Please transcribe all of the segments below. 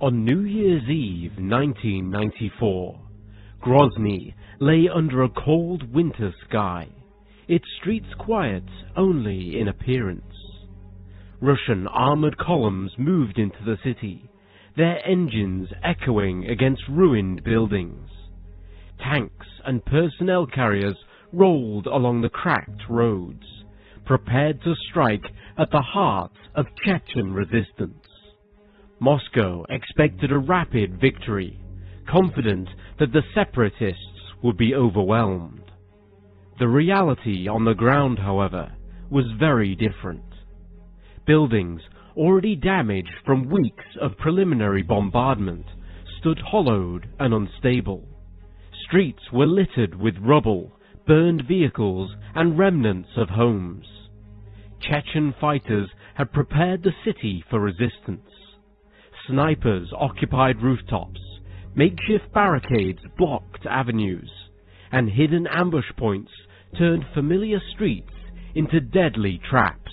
On New Year's Eve 1994, Grozny lay under a cold winter sky, its streets quiet only in appearance. Russian armored columns moved into the city, their engines echoing against ruined buildings. Tanks and personnel carriers rolled along the cracked roads, prepared to strike at the heart of Chechen resistance. Moscow expected a rapid victory, confident that the separatists would be overwhelmed. The reality on the ground, however, was very different. Buildings, already damaged from weeks of preliminary bombardment, stood hollowed and unstable. Streets were littered with rubble, burned vehicles, and remnants of homes. Chechen fighters had prepared the city for resistance. Snipers occupied rooftops, makeshift barricades blocked avenues, and hidden ambush points turned familiar streets into deadly traps.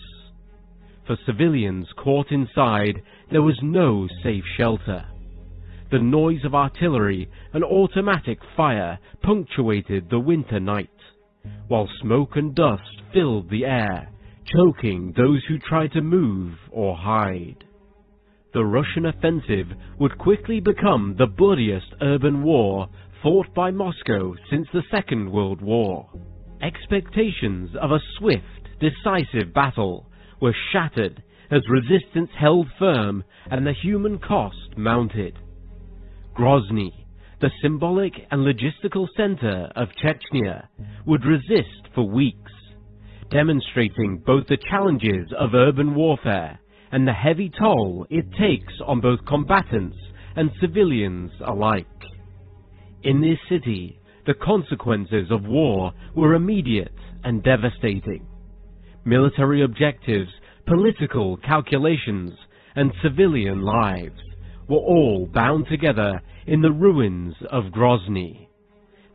For civilians caught inside, there was no safe shelter. The noise of artillery and automatic fire punctuated the winter night, while smoke and dust filled the air, choking those who tried to move or hide. The Russian offensive would quickly become the bloodiest urban war fought by Moscow since the Second World War. Expectations of a swift, decisive battle were shattered as resistance held firm and the human cost mounted. Grozny, the symbolic and logistical center of Chechnya, would resist for weeks, demonstrating both the challenges of urban warfare and the heavy toll it takes on both combatants and civilians alike. In this city, the consequences of war were immediate and devastating. Military objectives, political calculations, and civilian lives were all bound together in the ruins of Grozny.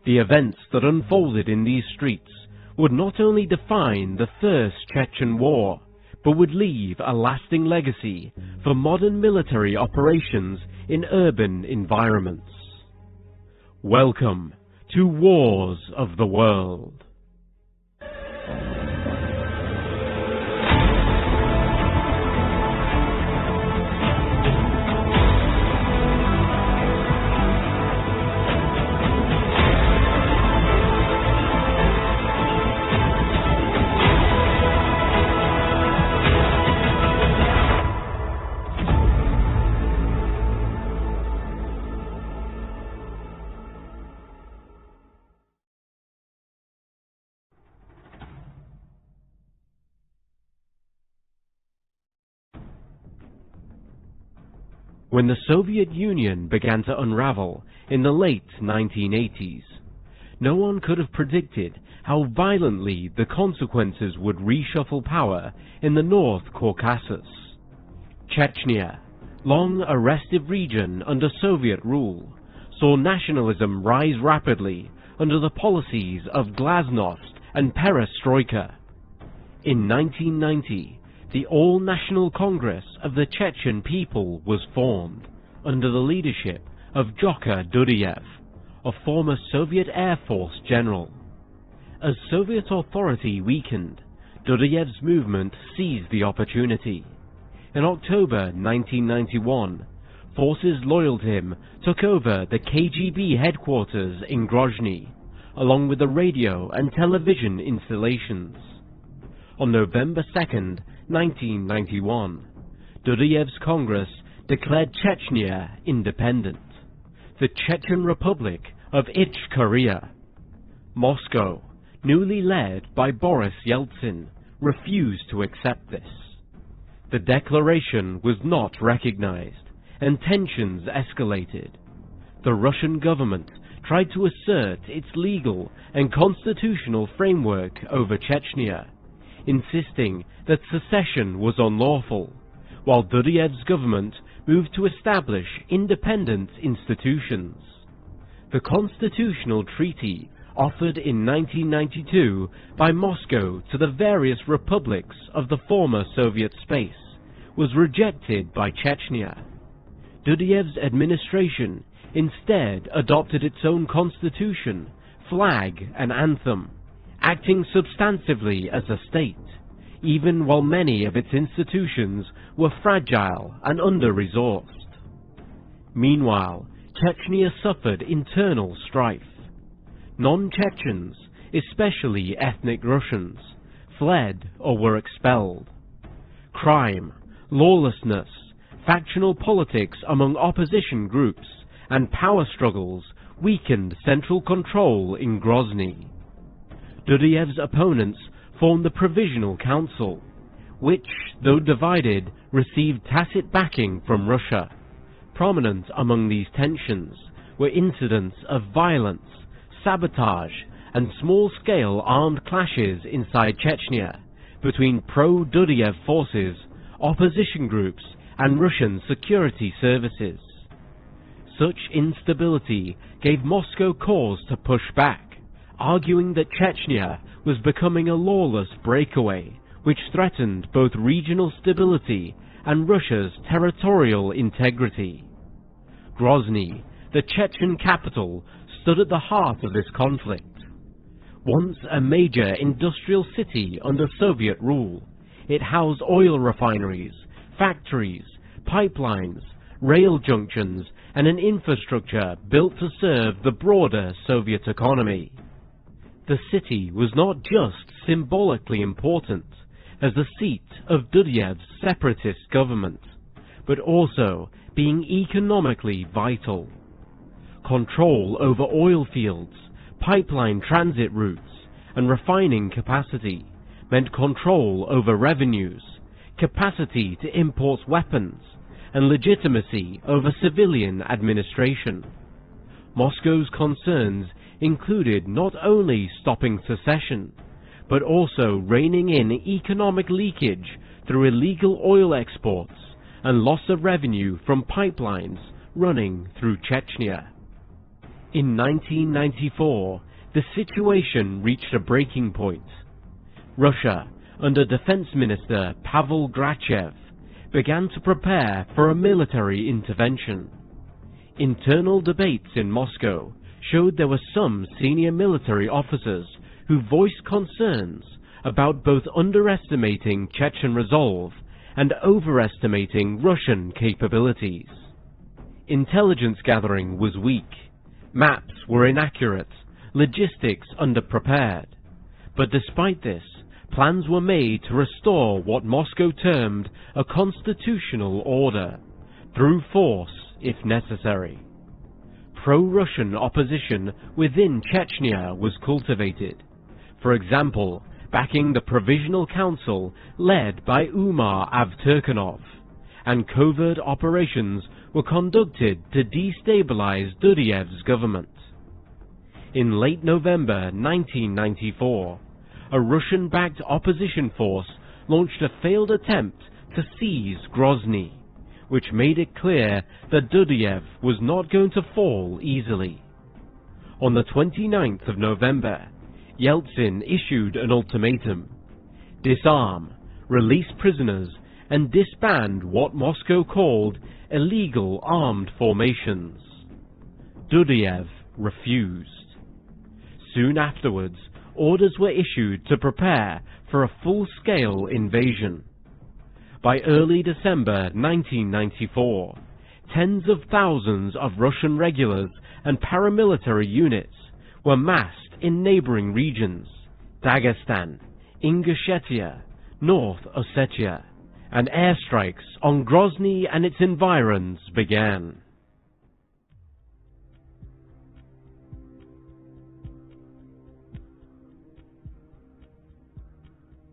The events that unfolded in these streets would not only define the First Chechen War, but would leave a lasting legacy for modern military operations in urban environments. Welcome to Wars of the World. When the Soviet Union began to unravel in the late 1980s, no one could have predicted how violently the consequences would reshuffle power in the North Caucasus. Chechnya, long a restive region under Soviet rule, saw nationalism rise rapidly under the policies of Glasnost and Perestroika. In 1990, the All-National Congress of the Chechen People was formed, under the leadership of Joker Dudiev, a former Soviet Air Force general. As Soviet authority weakened, Dudiev's movement seized the opportunity. In October 1991, forces loyal to him took over the KGB headquarters in Grozny, along with the radio and television installations. On November 2nd, 1991, Dudiev's Congress declared Chechnya independent, the Chechen Republic of Ichkeria. Moscow, newly led by Boris Yeltsin, refused to accept this. The declaration was not recognized, and tensions escalated. The Russian government tried to assert its legal and constitutional framework over Chechnya, insisting that secession was unlawful, while Dudiev's government moved to establish independent institutions. The constitutional treaty offered in 1992 by Moscow to the various republics of the former Soviet space was rejected by Chechnya. Dudiyev's administration instead adopted its own constitution, flag and anthem, acting substantively as a state, even while many of its institutions were fragile and under-resourced. Meanwhile, Chechnya suffered internal strife. Non-Chechens, especially ethnic Russians, fled or were expelled. Crime, lawlessness, factional politics among opposition groups, and power struggles weakened central control in Grozny. Dudiyev's opponents formed the Provisional Council, which, though divided, received tacit backing from Russia. Prominent among these tensions were incidents of violence, sabotage, and small-scale armed clashes inside Chechnya between pro-Dudiyev forces, opposition groups, and Russian security services. Such instability gave Moscow cause to push back, arguing that Chechnya was becoming a lawless breakaway, which threatened both regional stability and Russia's territorial integrity. Grozny, the Chechen capital, stood at the heart of this conflict. Once a major industrial city under Soviet rule, it housed oil refineries, factories, pipelines, rail junctions, and an infrastructure built to serve the broader Soviet economy. The city was not just symbolically important as the seat of Dudiyev's separatist government, but also being economically vital. Control over oil fields, pipeline transit routes, and refining capacity meant control over revenues, capacity to import weapons, and legitimacy over civilian administration. Moscow's concerns included not only stopping secession, but also reining in economic leakage through illegal oil exports and loss of revenue from pipelines running through Chechnya. In 1994, the situation reached a breaking point. Russia, under Defense Minister Pavel Grachev, began to prepare for a military intervention. Internal debates in Moscow showed there were some senior military officers who voiced concerns about both underestimating Chechen resolve and overestimating Russian capabilities. Intelligence gathering was weak, maps were inaccurate, logistics underprepared. But despite this, plans were made to restore what Moscow termed a constitutional order, through force if necessary. Pro-Russian opposition within Chechnya was cultivated, for example, backing the Provisional Council led by Umar Avturkanov, and covert operations were conducted to destabilize Dudiyev's government. In late November 1994, a Russian-backed opposition force launched a failed attempt to seize Grozny, which made it clear that Dudiyev was not going to fall easily. On the 29th of November, Yeltsin issued an ultimatum: disarm, release prisoners, and disband what Moscow called illegal armed formations. Dudiyev refused. Soon afterwards, orders were issued to prepare for a full-scale invasion. By early December 1994, tens of thousands of Russian regulars and paramilitary units were massed in neighboring regions: Dagestan, Ingushetia, North Ossetia, and airstrikes on Grozny and its environs began.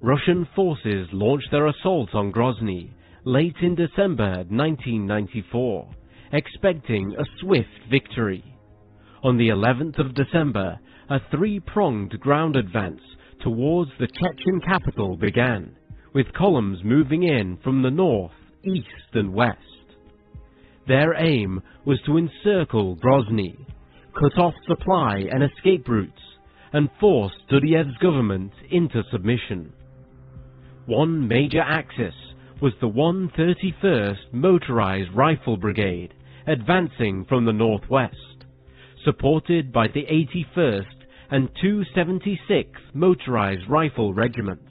Russian forces launched their assault on Grozny late in December 1994, expecting a swift victory. On the 11th of December, a three-pronged ground advance towards the Chechen capital began, with columns moving in from the north, east and west. Their aim was to encircle Grozny, cut off supply and escape routes, and force Dudiyev's government into submission. One major axis was the 131st Motorized Rifle Brigade advancing from the northwest, supported by the 81st and 276th Motorized Rifle Regiments.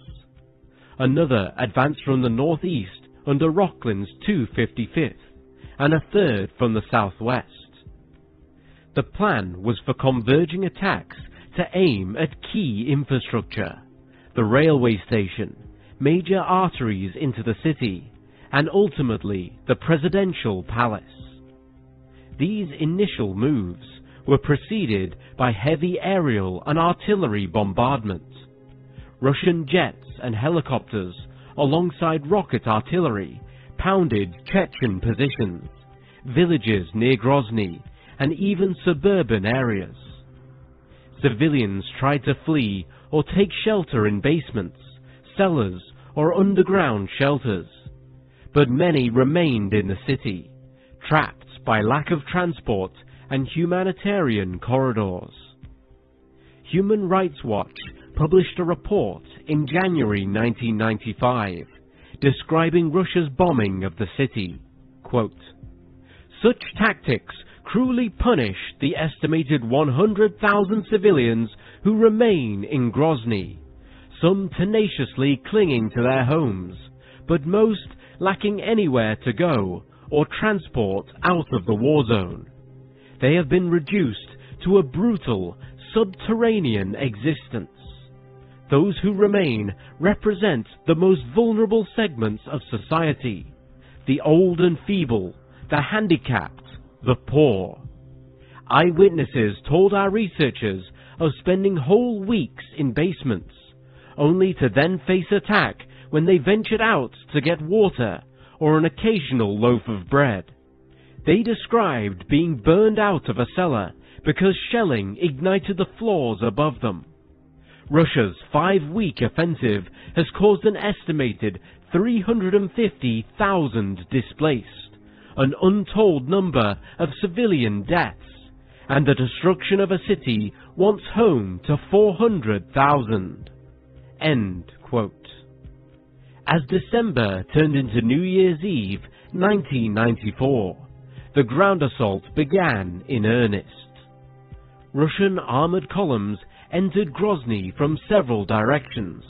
Another advanced from the northeast under Rocklin's 255th, and a third from the southwest. The plan was for converging attacks to aim at key infrastructure, the railway station, major arteries into the city, and ultimately the presidential palace. These initial moves were preceded by heavy aerial and artillery bombardment. Russian jets and helicopters, alongside rocket artillery, pounded Chechen positions, villages near Grozny, and even suburban areas. Civilians tried to flee or take shelter in basements, cellars, or underground shelters, but many remained in the city, trapped by lack of transport and humanitarian corridors. Human Rights Watch published a report in January 1995 describing Russia's bombing of the city. Quote, "Such tactics cruelly punish the estimated 100,000 civilians who remain in Grozny, some tenaciously clinging to their homes, but most lacking anywhere to go or transport out of the war zone. They have been reduced to a brutal, subterranean existence. Those who remain represent the most vulnerable segments of society, the old and feeble, the handicapped, the poor. Eyewitnesses told our researchers of spending whole weeks in basements, only to then face attack when they ventured out to get water or an occasional loaf of bread. They described being burned out of a cellar because shelling ignited the floors above them. Russia's 5-week offensive has caused an estimated 350,000 displaced, an untold number of civilian deaths, and the destruction of a city once home to 400,000. End quote. As December turned into New Year's Eve 1994, the ground assault began in earnest. Russian armoured columns entered Grozny from several directions,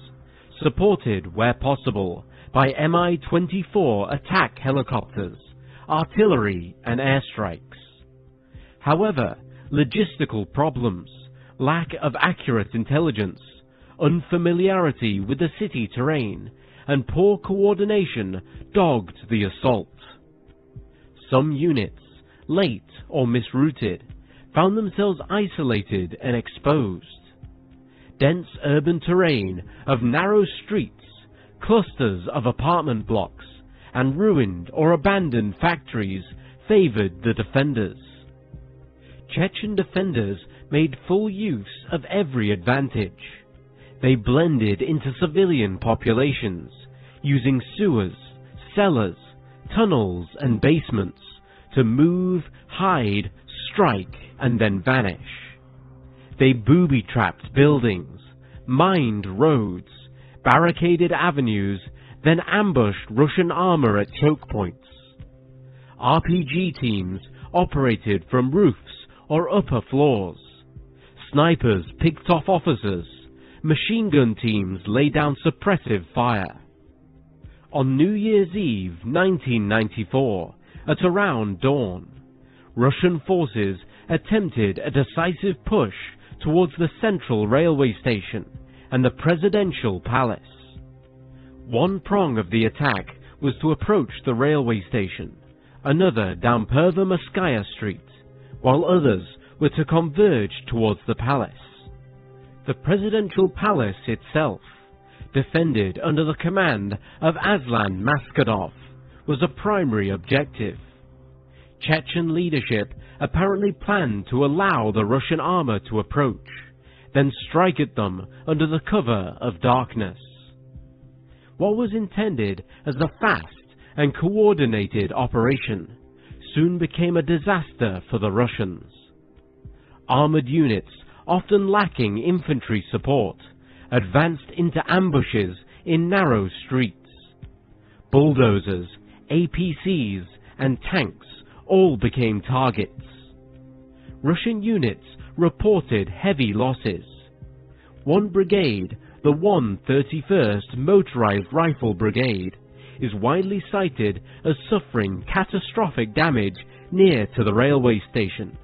supported where possible by Mi-24 attack helicopters, artillery and airstrikes. However, logistical problems, lack of accurate intelligence, unfamiliarity with the city terrain, and poor coordination dogged the assault. Some units, late or misrouted, found themselves isolated and exposed. Dense urban terrain of narrow streets, clusters of apartment blocks, and ruined or abandoned factories favoured the defenders. Chechen defenders made full use of every advantage. They blended into civilian populations, using sewers, cellars, tunnels and basements to move, hide, strike, and then vanish. They booby-trapped buildings, mined roads, barricaded avenues, then ambushed Russian armor at choke points. RPG teams operated from roofs or upper floors. Snipers picked off officers. Machine gun teams laid down suppressive fire. On New Year's Eve 1994, at around dawn, Russian forces attempted a decisive push towards the central railway station and the presidential palace. One prong of the attack was to approach the railway station, another down Pervomorskaya Street, while others were to converge towards the palace. The presidential palace itself, defended under the command of Aslan Maskhadov, was a primary objective. Chechen leadership apparently planned to allow the Russian armor to approach, then strike at them under the cover of darkness. What was intended as a fast and coordinated operation soon became a disaster for the Russians. Armored units, often lacking infantry support, advanced into ambushes in narrow streets. Bulldozers, APCs, and tanks all became targets. Russian units reported heavy losses. One brigade, the 131st Motorized Rifle Brigade, is widely cited as suffering catastrophic damage near to the railway station,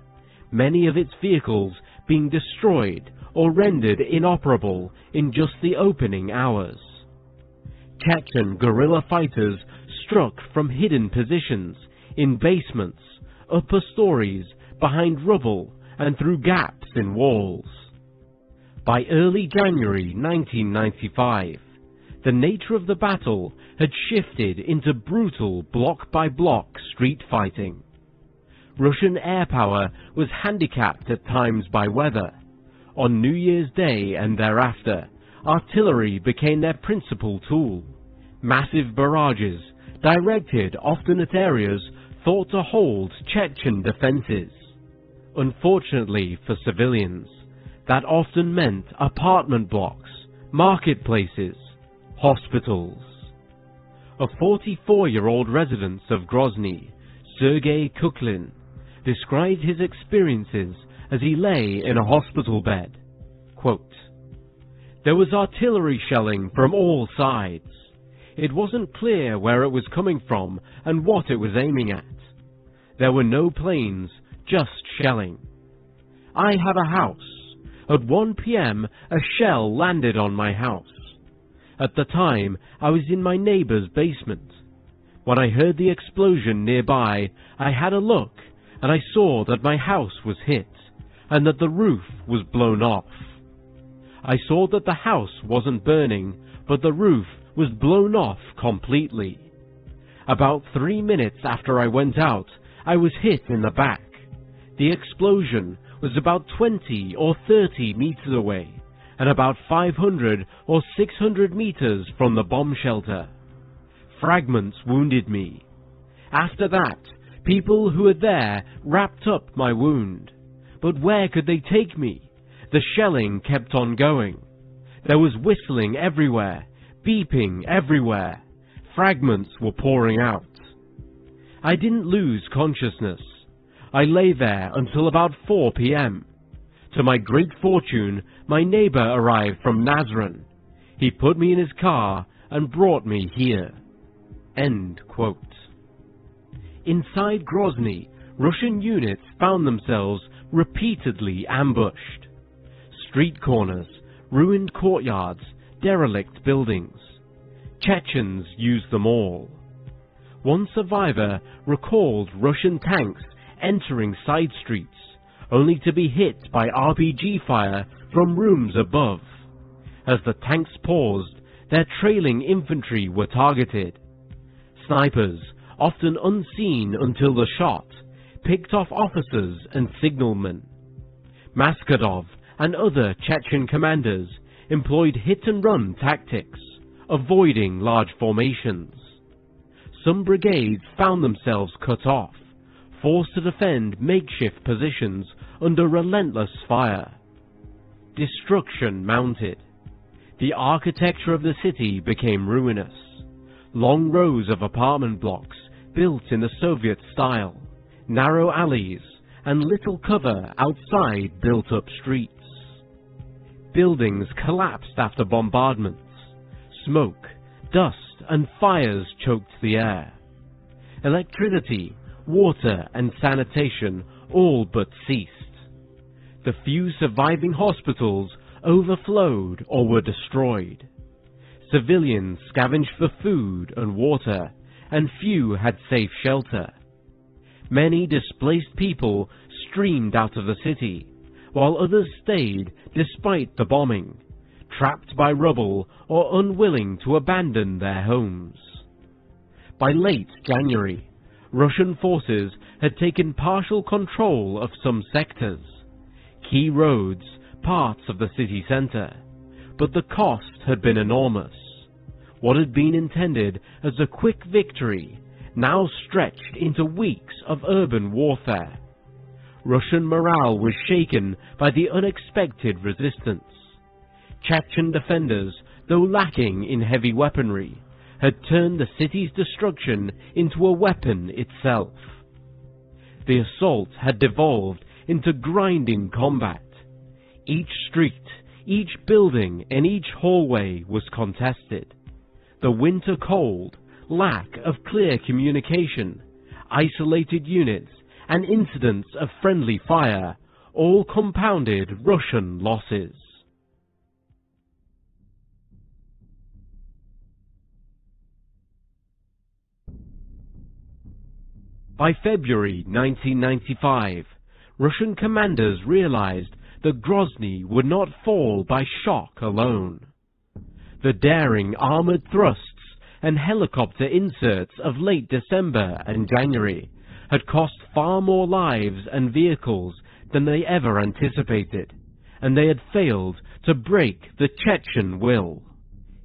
many of its vehicles being destroyed or rendered inoperable in just the opening hours. Chechen guerrilla fighters struck from hidden positions, in basements, upper stories, behind rubble, and through gaps in walls. By early January 1995, the nature of the battle had shifted into brutal block-by-block street fighting. Russian air power was handicapped at times by weather. On New Year's Day and thereafter, artillery became their principal tool. Massive barrages, directed often at areas thought to hold Chechen defenses. Unfortunately for civilians, that often meant apartment blocks, marketplaces, hospitals. A 44-year-old resident of Grozny, Sergei Kuklin, described his experiences as he lay in a hospital bed. Quote, "There was artillery shelling from all sides. It wasn't clear where it was coming from and what it was aiming at. There were no planes, just shelling. I have a house. At 1 p.m. a shell landed on my house. At the time I was in my neighbor's basement. When I heard the explosion nearby, I had a look and I saw that my house was hit and that the roof was blown off. I saw that the house wasn't burning, but the roof was blown off completely. About 3 minutes after I went out, I was hit in the back. The explosion was about 20 or 30 meters away, and about 500 or 600 meters from the bomb shelter. Fragments wounded me. After that, people who were there wrapped up my wound. But where could they take me? The shelling kept on going. There was whistling everywhere, beeping everywhere. Fragments were pouring out. I didn't lose consciousness. I lay there until about 4 p.m. To my great fortune, my neighbor arrived from Nazran. He put me in his car and brought me here." End quote. Inside Grozny, Russian units found themselves repeatedly ambushed. Street corners, ruined courtyards, derelict buildings. Chechens used them all. One survivor recalled Russian tanks entering side streets, only to be hit by RPG fire from rooms above. As the tanks paused, their trailing infantry were targeted. Snipers, often unseen until the shot, picked off officers and signalmen. Maskhadov and other Chechen commanders employed hit-and-run tactics, avoiding large formations. Some brigades found themselves cut off, forced to defend makeshift positions under relentless fire. Destruction mounted. The architecture of the city became ruinous. Long rows of apartment blocks built in the Soviet style, narrow alleys, and little cover outside built-up streets. Buildings collapsed after bombardments. Smoke, dust, and fires choked the air. Electricity, water, and sanitation all but ceased. The few surviving hospitals overflowed or were destroyed. Civilians scavenged for food and water, and few had safe shelter. Many displaced people streamed out of the city, while others stayed despite the bombing, trapped by rubble or unwilling to abandon their homes. By late January, Russian forces had taken partial control of some sectors, key roads, parts of the city center, but the cost had been enormous. What had been intended as a quick victory now stretched into weeks of urban warfare. Russian morale was shaken by the unexpected resistance. Chechen defenders, though lacking in heavy weaponry, had turned the city's destruction into a weapon itself. The assault had devolved into grinding combat. Each street, each building, and each hallway was contested. The winter cold, lack of clear communication, isolated units, and incidents of friendly fire all compounded Russian losses. By February 1995, Russian commanders realized that Grozny would not fall by shock alone. The daring armored thrusts and helicopter inserts of late December and January had cost far more lives and vehicles than they ever anticipated, and they had failed to break the Chechen will.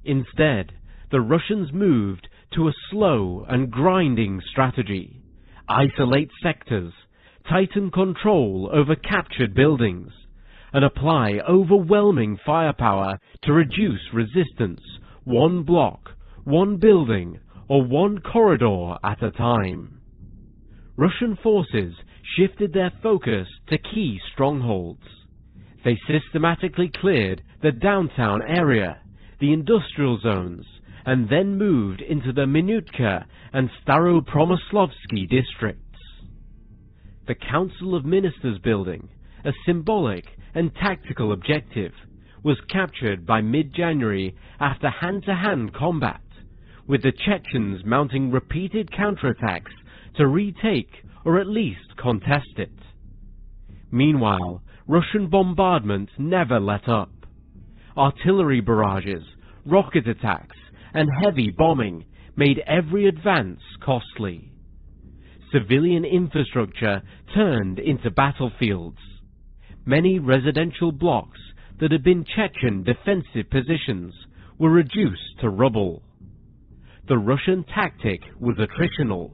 Instead, the Russians moved to a slow and grinding strategy: isolate sectors, tighten control over captured buildings, and apply overwhelming firepower to reduce resistance, one block, one building, or one corridor at a time. Russian forces shifted their focus to key strongholds. They systematically cleared the downtown area, the industrial zones, and then moved into the Minutka and Staropromyslovsky districts. The Council of Ministers building, a symbolic and tactical objective, was captured by mid-January after hand-to-hand combat, with the Chechens mounting repeated counterattacks to retake or at least contest it. Meanwhile, Russian bombardment never let up. Artillery barrages, rocket attacks, and heavy bombing made every advance costly. Civilian infrastructure turned into battlefields. Many residential blocks that had been Chechen defensive positions were reduced to rubble. The Russian tactic was attritional: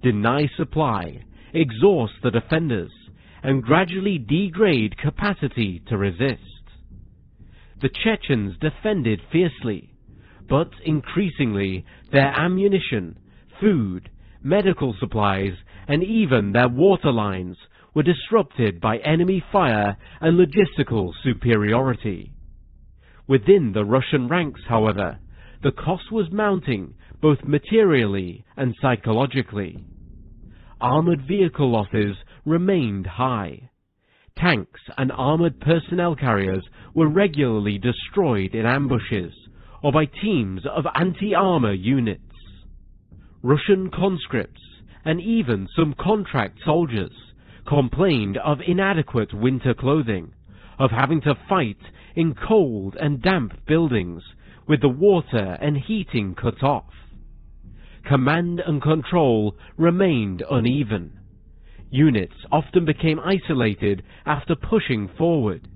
deny supply, exhaust the defenders, and gradually degrade capacity to resist. The Chechens defended fiercely, but increasingly their ammunition, food, medical supplies, and even their water lines were disrupted by enemy fire and logistical superiority. Within the Russian ranks, however, the cost was mounting both materially and psychologically. Armored vehicle losses remained high. Tanks and armored personnel carriers were regularly destroyed in ambushes or by teams of anti-armor units. Russian conscripts and even some contract soldiers complained of inadequate winter clothing, of having to fight in cold and damp buildings with the water and heating cut off. Command and control remained uneven. Units often became isolated after pushing forward,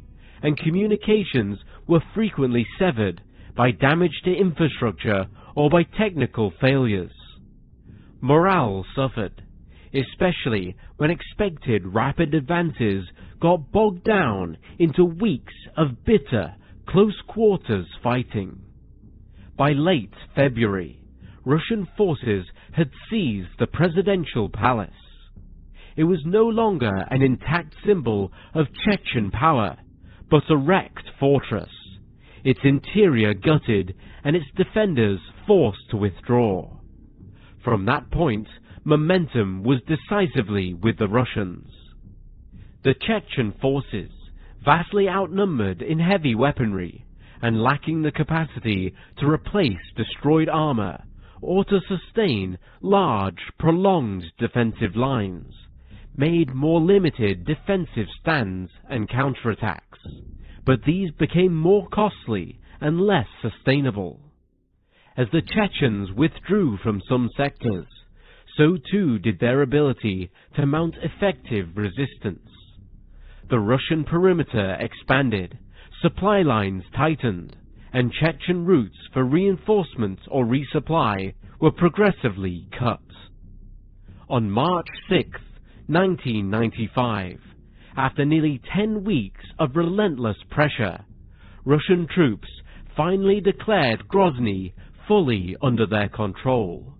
and communications were frequently severed by damage to infrastructure or by technical failures. Morale suffered, especially when expected rapid advances got bogged down into weeks of bitter, close-quarters fighting. By late February, Russian forces had seized the presidential palace. It was no longer an intact symbol of Chechen power, but a wrecked fortress, its interior gutted and its defenders forced to withdraw. From that point, momentum was decisively with the Russians. The Chechen forces, vastly outnumbered in heavy weaponry and lacking the capacity to replace destroyed armor or to sustain large, prolonged defensive lines, made more limited defensive stands and counterattacks, but these became more costly and less sustainable. As the Chechens withdrew from some sectors, so too did their ability to mount effective resistance. The Russian perimeter expanded, supply lines tightened, and Chechen routes for reinforcement or resupply were progressively cut. On March 6, 1995, after nearly 10 weeks of relentless pressure, Russian troops finally declared Grozny fully under their control.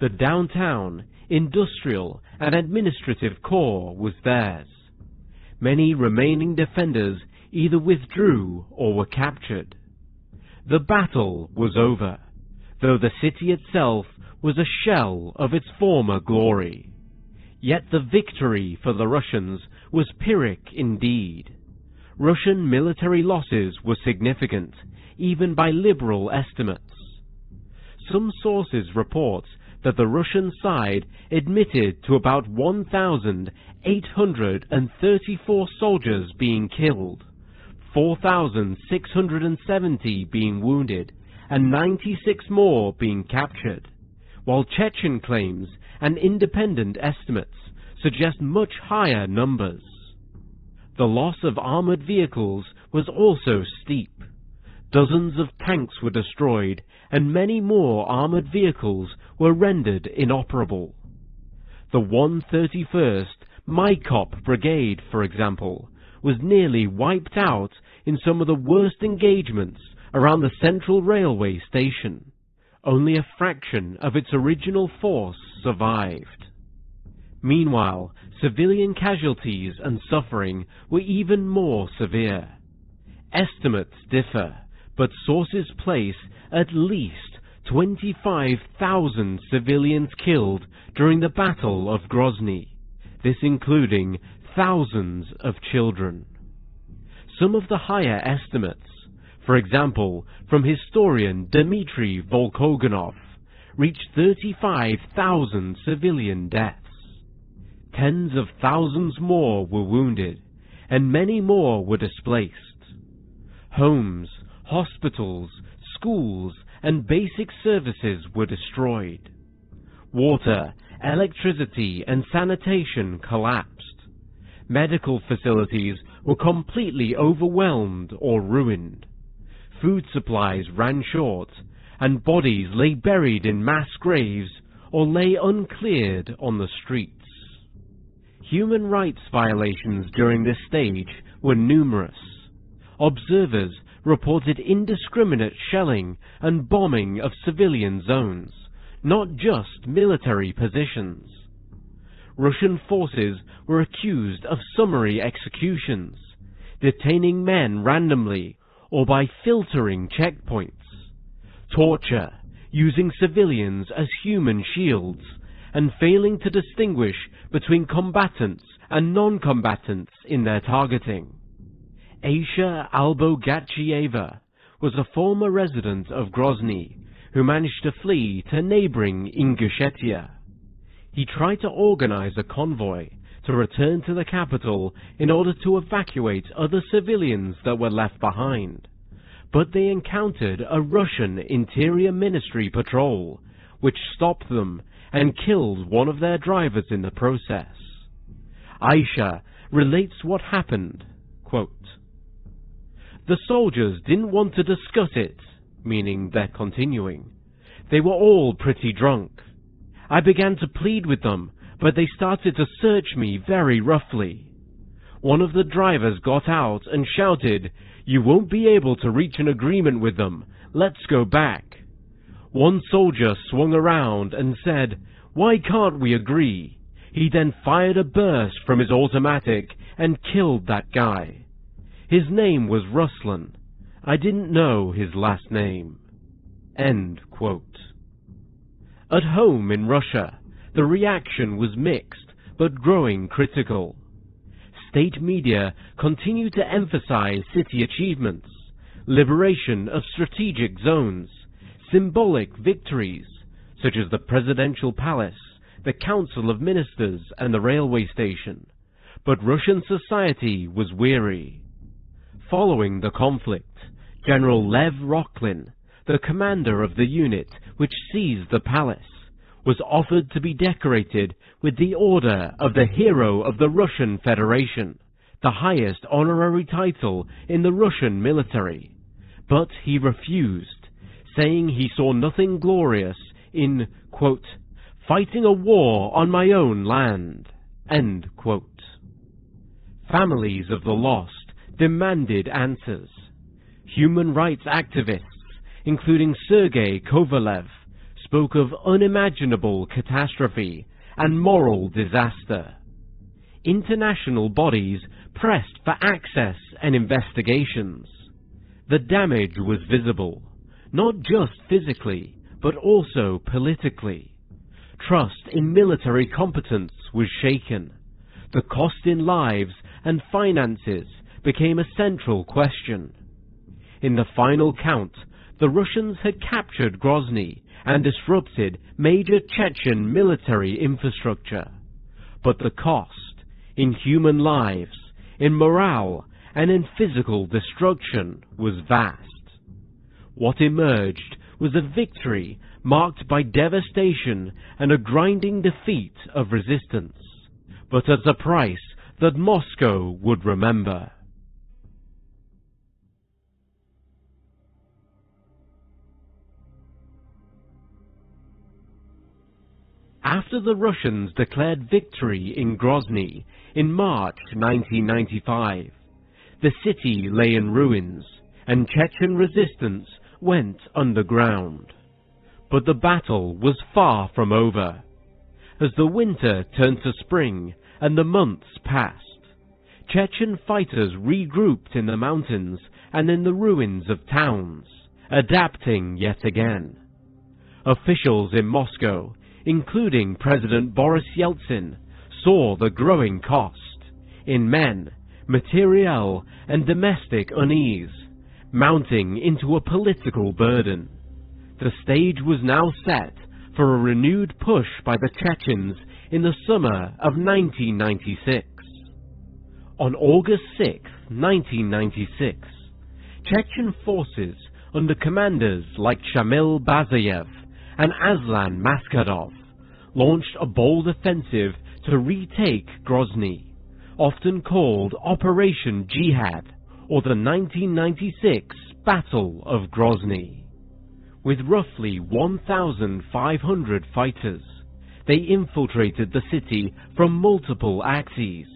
The downtown, industrial and administrative core was theirs. Many remaining defenders either withdrew or were captured. The battle was over, though the city itself was a shell of its former glory. Yet the victory for the Russians was Pyrrhic indeed. Russian military losses were significant, even by liberal estimates. Some sources report that the Russian side admitted to about 1,834 soldiers being killed, 4,670 being wounded, and 96 more being captured, while Chechen claims and independent estimates suggest much higher numbers. The loss of armoured vehicles was also steep. Dozens of tanks were destroyed, and many more armoured vehicles were rendered inoperable. The 131st Maikop Brigade, for example, was nearly wiped out in some of the worst engagements around the central railway station. Only a fraction of its original force survived. Meanwhile, civilian casualties and suffering were even more severe. Estimates differ, but sources place at least 25,000 civilians killed during the Battle of Grozny, this including thousands of children. Some of the higher estimates, for example from historian Dmitry Volkogonov, reached 35,000 civilian deaths. Tens of thousands more were wounded, and many more were displaced. Homes, hospitals, schools, and basic services were destroyed. Water, electricity, and sanitation collapsed. Medical facilities were completely overwhelmed or ruined. Food supplies ran short, and bodies lay buried in mass graves or lay uncleared on the streets. Human rights violations during this stage were numerous. Observers reported indiscriminate shelling and bombing of civilian zones, not just military positions. Russian forces were accused of summary executions, detaining men randomly or by filtering checkpoints, torture, using civilians as human shields, and failing to distinguish between combatants and non-combatants in their targeting. Aisha Albogachieva was a former resident of Grozny who managed to flee to neighboring Ingushetia. He tried to organize a convoy to return to the capital in order to evacuate other civilians that were left behind, but they encountered a Russian Interior Ministry patrol, which stopped them and killed one of their drivers in the process. Aisha relates what happened, quote, "The soldiers didn't want to discuss it," meaning they're continuing. "They were all pretty drunk. I began to plead with them, but they started to search me very roughly. One of the drivers got out and shouted, 'You won't be able to reach an agreement with them. Let's go back.' One soldier swung around and said, 'Why can't we agree?' He then fired a burst from his automatic and killed that guy. His name was Ruslan. I didn't know his last name." End quote. At home in Russia, the reaction was mixed, but growing critical. State media continued to emphasize city achievements, liberation of strategic zones, symbolic victories, such as the presidential palace, the council of ministers, and the railway station. But Russian society was weary. Following the conflict, General Lev Rokhlin, the commander of the unit which seized the palace, was offered to be decorated with the Order of the Hero of the Russian Federation, the highest honorary title in the Russian military. But he refused, saying he saw nothing glorious in, quote, "fighting a war on my own land." End quote. Families of the lost demanded answers. Human rights activists, including Sergei Kovalev, spoke of unimaginable catastrophe and moral disaster. International bodies pressed for access and investigations. The damage was visible, not just physically, but also politically. Trust in military competence was shaken. The cost in lives and finances became a central question. In the final count, the Russians had captured Grozny and disrupted major Chechen military infrastructure. But the cost, in human lives, in morale, and in physical destruction, was vast. What emerged was a victory marked by devastation and a grinding defeat of resistance, but at a price that Moscow would remember. After the Russians declared victory in Grozny in March 1995, the city lay in ruins and Chechen resistance went underground. But the battle was far from over. As the winter turned to spring and the months passed, Chechen fighters regrouped in the mountains and in the ruins of towns, adapting yet again. Officials in Moscow, including President Boris Yeltsin, saw the growing cost in men, materiel, and domestic unease, mounting into a political burden. The stage was now set for a renewed push by the Chechens in the summer of 1996. On August 6, 1996, Chechen forces under commanders like Shamil Bazayev and Aslan Maskadov launched a bold offensive to retake Grozny, often called Operation Jihad, or the 1996 Battle of Grozny. With roughly 1,500 fighters, they infiltrated the city from multiple axes,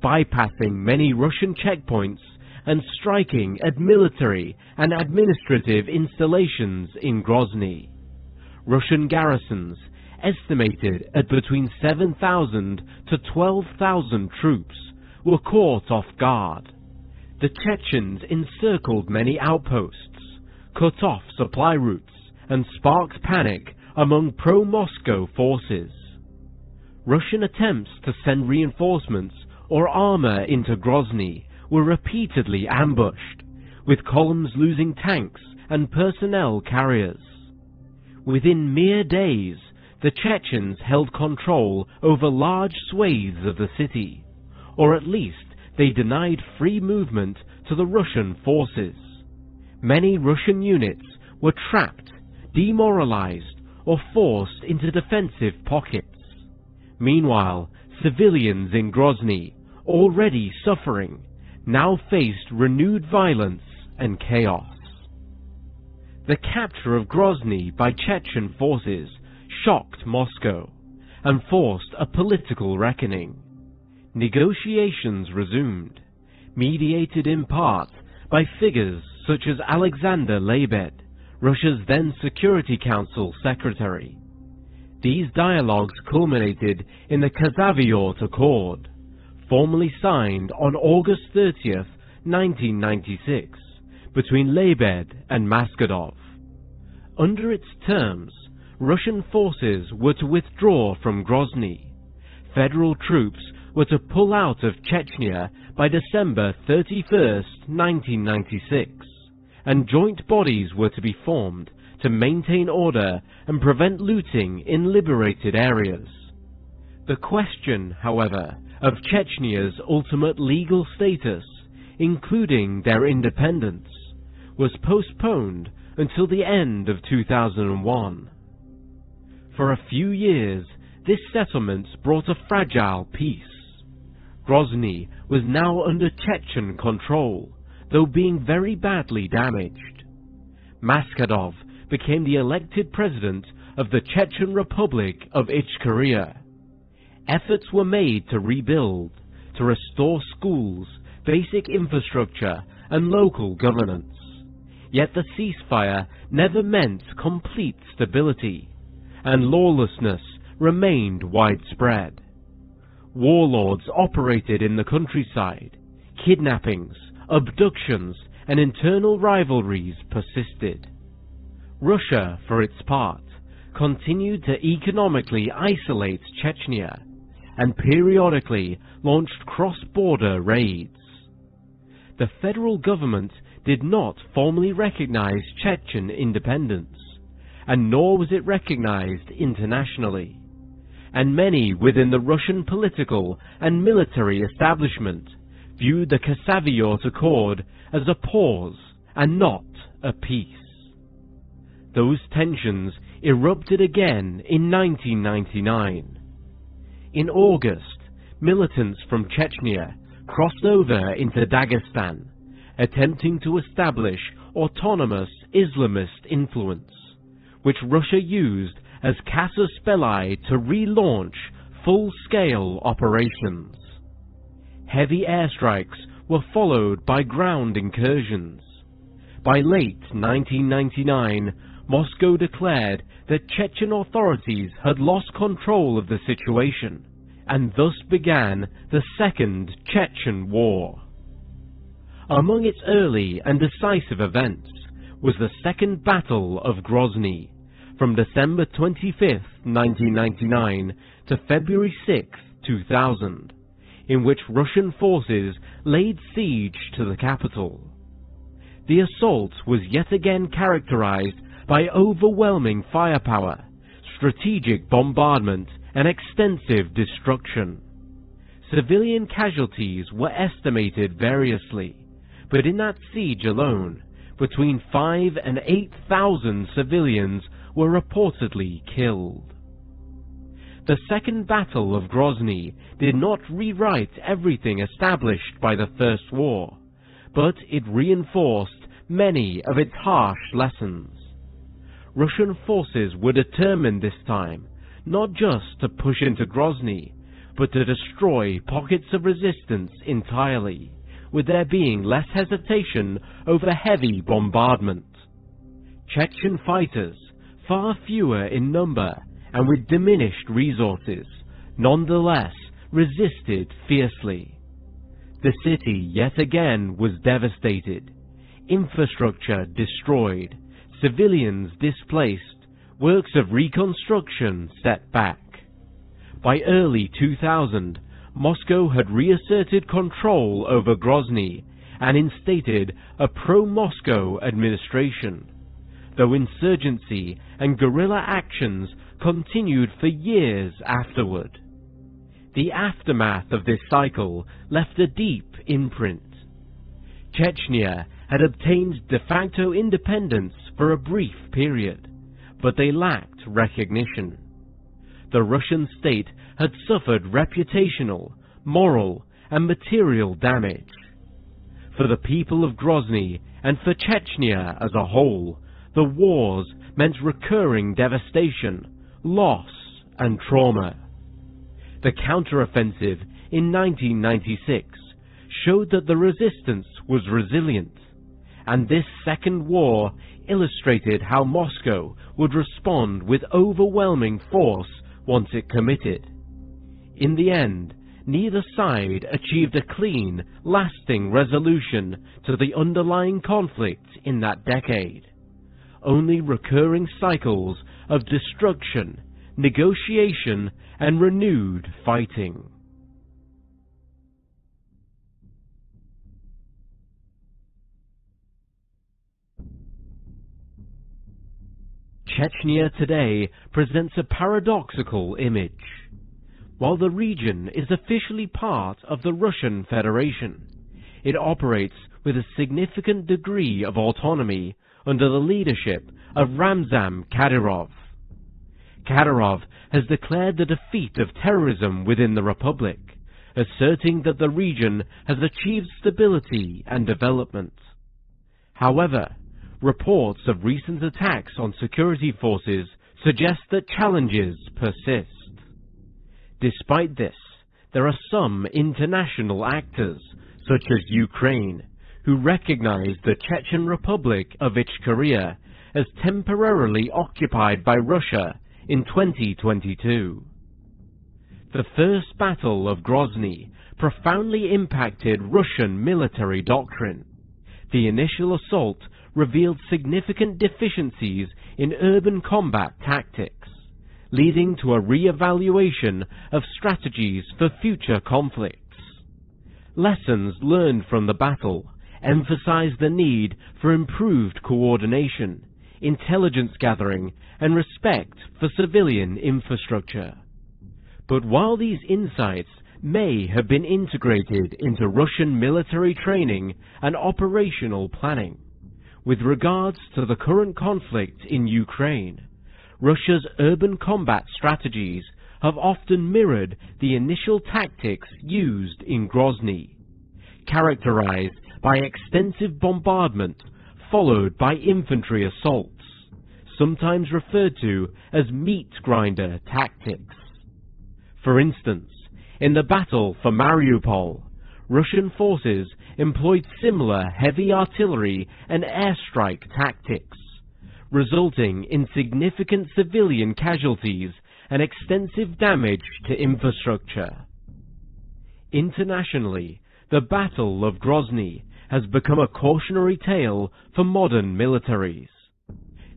bypassing many Russian checkpoints and striking at military and administrative installations in Grozny. Russian garrisons, estimated at between 7,000 to 12,000 troops, were caught off guard. The Chechens encircled many outposts, cut off supply routes, and sparked panic among pro-Moscow forces. Russian attempts to send reinforcements or armor into Grozny were repeatedly ambushed, with columns losing tanks and personnel carriers. Within mere days, the Chechens held control over large swathes of the city, or at least they denied free movement to the Russian forces. Many Russian units were trapped, demoralized, or forced into defensive pockets. Meanwhile, civilians in Grozny, already suffering, now faced renewed violence and chaos. The capture of Grozny by Chechen forces shocked Moscow and forced a political reckoning. Negotiations resumed, mediated in part by figures such as Alexander Lebed, Russia's then Security Council secretary. These dialogues culminated in the Khazavyurt Accord, formally signed on August 30th, 1996, between Lebed and Maskadov. Under its terms, Russian forces were to withdraw from Grozny. Federal troops were to pull out of Chechnya by December 31st, 1996, and joint bodies were to be formed to maintain order and prevent looting in liberated areas. The question, however, of Chechnya's ultimate legal status, including their independence, was postponed until the end of 2001. For a few years, this settlement brought a fragile peace. Grozny was now under Chechen control, though being very badly damaged. Maskadov became the elected president of the Chechen Republic of Ichkeria. Efforts were made to rebuild, to restore schools, basic infrastructure, and local governance. Yet the ceasefire never meant complete stability, and lawlessness remained widespread. Warlords operated in the countryside, kidnappings, abductions, and internal rivalries persisted. Russia, for its part, continued to economically isolate Chechnya, and periodically launched cross-border raids. The federal government did not formally recognize Chechen independence, and nor was it recognized internationally, and many within the Russian political and military establishment viewed the Ksaviot Accord as a pause and not a peace. Those tensions erupted again in 1999. In August, militants from Chechnya crossed over into Dagestan, attempting to establish autonomous Islamist influence, which Russia used as casus belli to relaunch full-scale operations. Heavy airstrikes were followed by ground incursions. By late 1999, Moscow declared that Chechen authorities had lost control of the situation, and thus began the Second Chechen War. Among its early and decisive events was the Second Battle of Grozny, from December 25, 1999 to February 6, 2000, in which Russian forces laid siege to the capital. The assault was yet again characterized by overwhelming firepower, strategic bombardment, and extensive destruction. Civilian casualties were estimated variously, but in that siege alone, between 5,000 and 8,000 civilians were reportedly killed. The Second Battle of Grozny did not rewrite everything established by the First War, but it reinforced many of its harsh lessons. Russian forces were determined this time not just to push into Grozny, but to destroy pockets of resistance entirely, with there being less hesitation over heavy bombardment. Chechen fighters, far fewer in number and with diminished resources, nonetheless resisted fiercely. The city yet again was devastated, infrastructure destroyed, civilians displaced, works of reconstruction set back. By early 2000, Moscow had reasserted control over Grozny and instated a pro-Moscow administration, though insurgency and guerrilla actions continued for years afterward. The aftermath of this cycle left a deep imprint. Chechnya had obtained de facto independence for a brief period, but they lacked recognition. The Russian state had suffered reputational, moral, and material damage. For the people of Grozny and for Chechnya as a whole, the wars meant recurring devastation, loss, and trauma. The counteroffensive in 1996 showed that the resistance was resilient, and this second war illustrated how Moscow would respond with overwhelming force once it committed. In the end, neither side achieved a clean, lasting resolution to the underlying conflict in that decade. Only recurring cycles of destruction, negotiation, and renewed fighting. Chechnya today presents a paradoxical image. While the region is officially part of the Russian Federation, it operates with a significant degree of autonomy under the leadership of Ramzan Kadyrov. Kadyrov has declared the defeat of terrorism within the Republic, asserting that the region has achieved stability and development. However, reports of recent attacks on security forces suggest that challenges persist. Despite this, there are some international actors, such as Ukraine, who recognize the Chechen Republic of Ichkeria as temporarily occupied by Russia in 2022. The First Battle of Grozny profoundly impacted Russian military doctrine. The initial assault revealed significant deficiencies in urban combat tactics, leading to a re-evaluation of strategies for future conflicts. Lessons learned from the battle emphasize the need for improved coordination, intelligence gathering, and respect for civilian infrastructure. But while these insights may have been integrated into Russian military training and operational planning, with regards to the current conflict in Ukraine, Russia's urban combat strategies have often mirrored the initial tactics used in Grozny, characterized by extensive bombardment followed by infantry assaults, sometimes referred to as meat grinder tactics. For instance, in the battle for Mariupol, Russian forces employed similar heavy artillery and airstrike tactics, resulting in significant civilian casualties and extensive damage to infrastructure. Internationally, the Battle of Grozny has become a cautionary tale for modern militaries.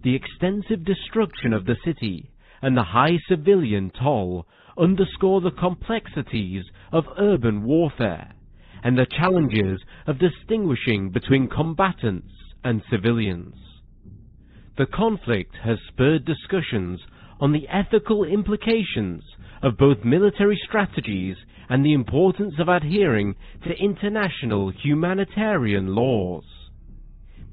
The extensive destruction of the city and the high civilian toll underscore the complexities of urban warfare and the challenges of distinguishing between combatants and civilians. The conflict has spurred discussions on the ethical implications of both military strategies and the importance of adhering to international humanitarian laws.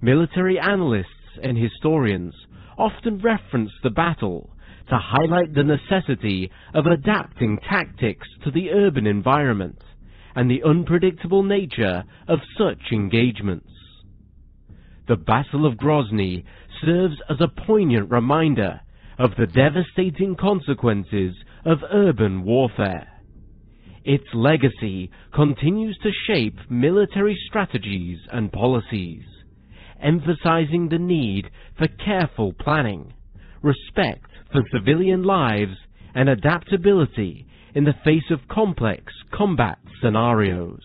Military analysts and historians often reference the battle to highlight the necessity of adapting tactics to the urban environment and the unpredictable nature of such engagements. The Battle of Grozny serves as a poignant reminder of the devastating consequences of urban warfare. Its legacy continues to shape military strategies and policies, emphasizing the need for careful planning, respect for civilian lives, and adaptability in the face of complex combat scenarios.